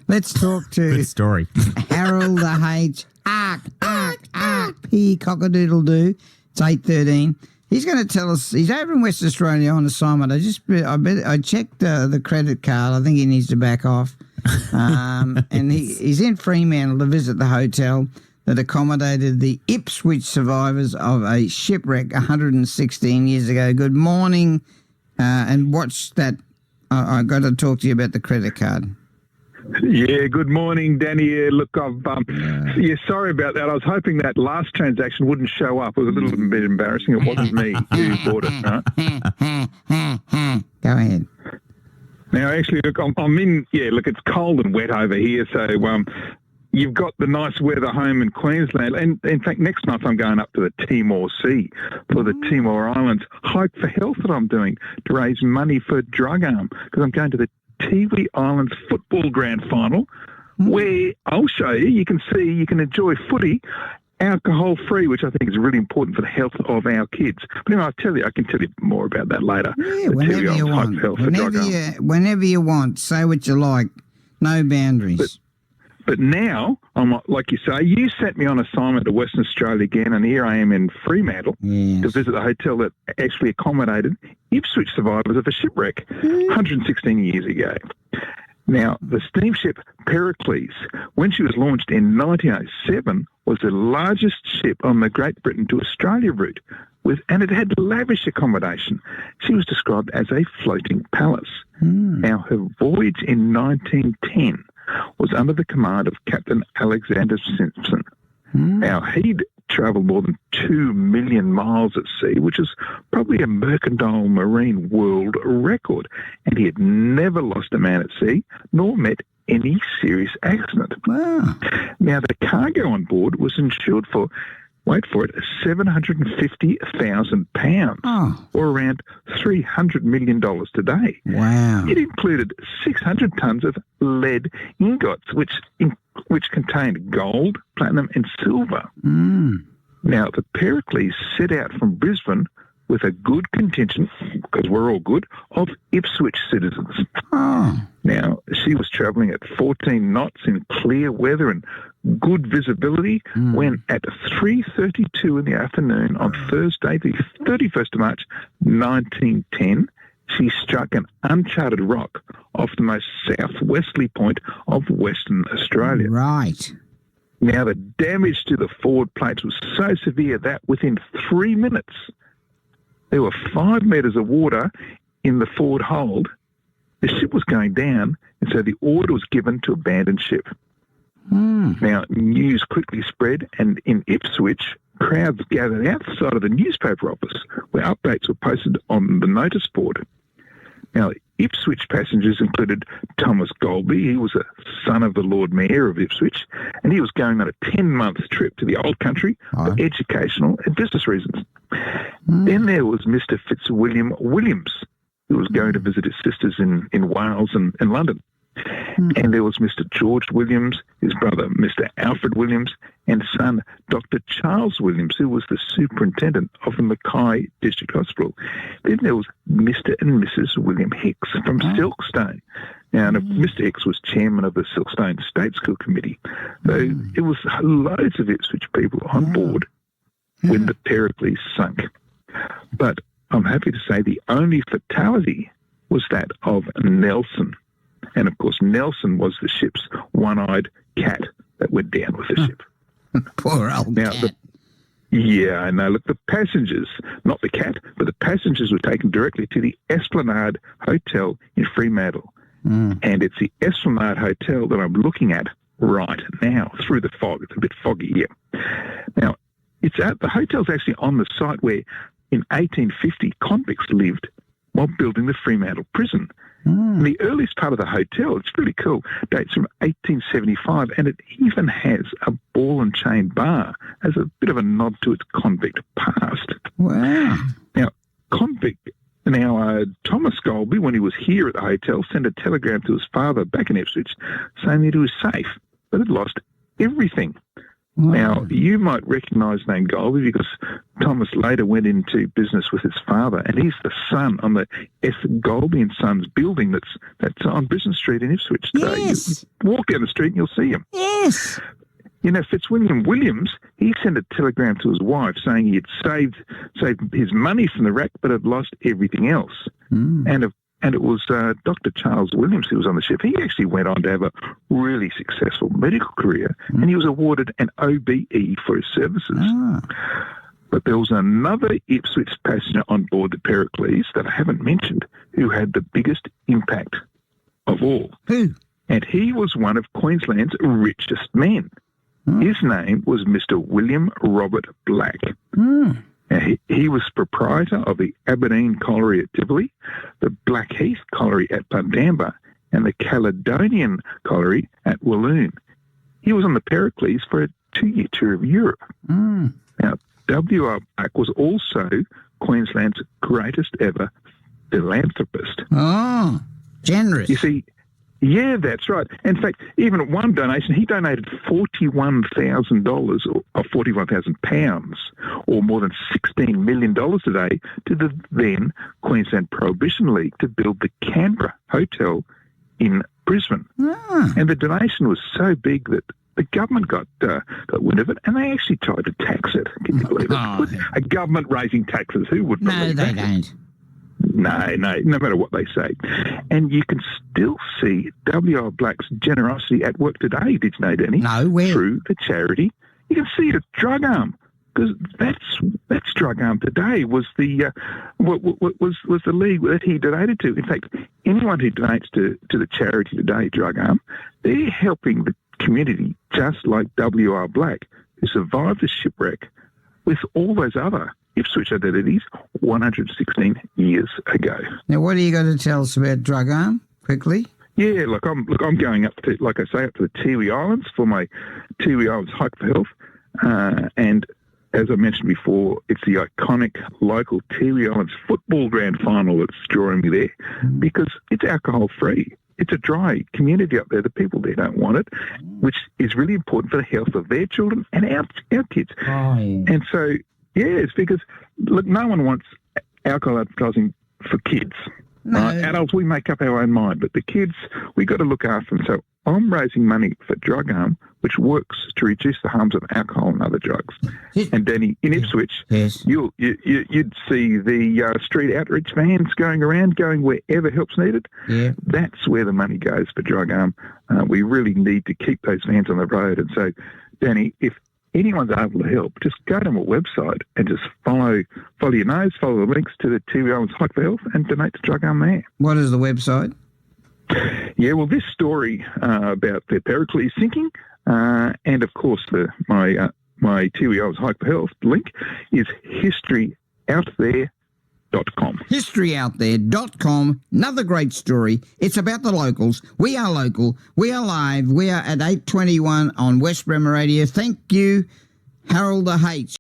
Let's talk to Good story. Harold H. P. Cock-a-doodle-doo. It's 8:13. He's going to tell us. He's over in West Australia on assignment. I checked the credit card. I think he needs to back off. And he's in Fremantle to visit the hotel that accommodated the Ipswich survivors of a shipwreck 116 years ago. Good morning, and watch that. I've got to talk to you about the credit card. Yeah, good morning, Danny. Look, sorry about that. I was hoping that last transaction wouldn't show up. It was a little bit embarrassing. It wasn't me who bought it, right? Go ahead. Now, actually, look, I'm in, look, it's cold and wet over here, so you've got the nice weather home in Queensland. And in fact, next month I'm going up to the Timor Sea for the Timor Islands Hike for Health that I'm doing to raise money for Drug Arm, because I'm going to the Tiwi Islands football grand final, where I'll show you, you can enjoy footy alcohol-free, which I think is really important for the health of our kids. But anyway, I can tell you more about that later. Yeah, whenever you want. Whenever you want. Say what you like. No boundaries. But now, like you say, you sent me on assignment to Western Australia again, and here I am in Fremantle to visit the hotel that actually accommodated Ipswich survivors of a shipwreck 116 years ago. Now, the steamship Pericles, when she was launched in 1907, was the largest ship on the Great Britain to Australia route, and it had lavish accommodation. She was described as a floating palace. Now, her voyage in 1910 was under the command of Captain Alexander Simpson. Now, he'd travelled more than 2 million miles at sea, which is probably a mercantile marine world record, and he had never lost a man at sea, nor met any serious accident. Wow. Now, the cargo on board was insured for, wait for it, £750,000, or around $300 million today. Wow. It included 600 tonnes of lead ingots, which contained gold, platinum and silver. Now, the Pericles set out from Brisbane with a good contingent, because we're all good, of Ipswich citizens. Now, she was travelling at 14 knots in clear weather and good visibility when at 3:32 in the afternoon on Thursday, the 31st of March, 1910, she struck an uncharted rock off the most southwesterly point of Western Australia. Right. Now, the damage to the forward plates was so severe that within 3 minutes, there were 5 metres of water in the forward hold. The ship was going down, and so the order was given to abandon ship. Now, news quickly spread, and in Ipswich, crowds gathered outside of the newspaper office where updates were posted on the notice board. Now, Ipswich passengers included Thomas Golby. He was a son of the Lord Mayor of Ipswich, and he was going on a 10-month trip to the old country for educational and business reasons. Then there was Mr. Fitzwilliam Williams, who was going to visit his sisters in Wales and London. And there was Mr. George Williams, his brother Mr. Alfred Williams, and son Dr. Charles Williams, who was the superintendent of the Mackay District Hospital. Then there was Mr. and Mrs. William Hicks from Silkstone. Now, Mr. Hicks was chairman of the Silkstone State School Committee. So it was loads of Ipswich people on board when the Pericles sunk. But I'm happy to say the only fatality was that of Nelson. And, of course, Nelson was the ship's one-eyed cat that went down with the ship. Poor old cat. I know. Look, the passengers, not the cat, but the passengers were taken directly to the Esplanade Hotel in Fremantle. And it's the Esplanade Hotel that I'm looking at right now through the fog. It's a bit foggy here. Now, the hotel's actually on the site where in 1850 convicts lived while building the Fremantle prison. And the earliest part of the hotel, it's really cool, dates from 1875, and it even has a ball and chain bar as a bit of a nod to its convict past. Wow. Now, Thomas Golby, when he was here at the hotel, sent a telegram to his father back in Ipswich saying that he was safe, but had lost everything. Now, you might recognise the name Golby because Thomas later went into business with his father, and he's the son on the S. Golby and Sons building that's on Brisbane Street in Ipswich today. Yes. You walk down the street and you'll see him. Yes. You know, Fitzwilliam Williams, he sent a telegram to his wife saying he had saved his money from the wreck but had lost everything else. And it was Dr. Charles Williams who was on the ship. He actually went on to have a really successful medical career, and he was awarded an OBE for his services. But there was another Ipswich passenger on board the Pericles that I haven't mentioned who had the biggest impact of all. Who? And he was one of Queensland's richest men. His name was Mr. William Robert Black. Now, he was proprietor of the Aberdeen Colliery at Tivoli, the Blackheath Colliery at Bundamba, and the Caledonian Colliery at Walloon. He was on the Pericles for a 2-year tour of Europe. Now, W.R. Black was also Queensland's greatest ever philanthropist. Oh, generous. You see, yeah, that's right. In fact, even at one donation, he donated $41,000 or £41,000 or more than $16 million today to the then Queensland Prohibition League to build the Canberra Hotel in Brisbane. And the donation was so big that the government got wind of it, and they actually tried to tax it. Can you believe it? A government raising taxes, who would believe that? No, they don't. No matter what they say. And you can still see W.R. Black's generosity at work today, did you know, Danny? No, where? Through the charity. You can see it at Drug Arm, because that's Drug Arm today was the was the league that he donated to. In fact, anyone who donates to the charity today, Drug Arm, they're helping the community just like W.R. Black, who survived the shipwreck with all those other Ipswich identities 116 years ago. Now, what are you going to tell us about Drug Arm, quickly? Yeah, I'm going up to, like I say, up to the Tiwi Islands for my Tiwi Islands Hike for Health. And as I mentioned before, it's the iconic local Tiwi Islands football grand final that's drawing me there because it's alcohol-free. It's a dry community up there. The people there don't want it, which is really important for the health of their children and our kids. Oh, yeah. And so, yes, because, look, no one wants alcohol advertising for kids. No. Adults, we make up our own mind, but the kids, we got to look after them. So I'm raising money for Drug Arm, which works to reduce the harms of alcohol and other drugs. And Danny, in Ipswich, yes. you'd see the street outreach vans going around, going wherever help's needed. Yeah. That's where the money goes for Drug Arm. We really need to keep those vans on the road. And so, Danny, if anyone's able to help, just go to my website and just follow your nose, follow the links to the Tiwi Islands Hike for Health and donate to Drug Arm there. What is the website? Yeah, well, this story about the Pericles sinking and, of course, my Tiwi Islands Hike for Health link is historyouthere.com. Historyouthere.com. Another great story. It's about the locals. We are local. We are live. We are at 8:21 on West Bremer Radio. Thank you, Harold the H.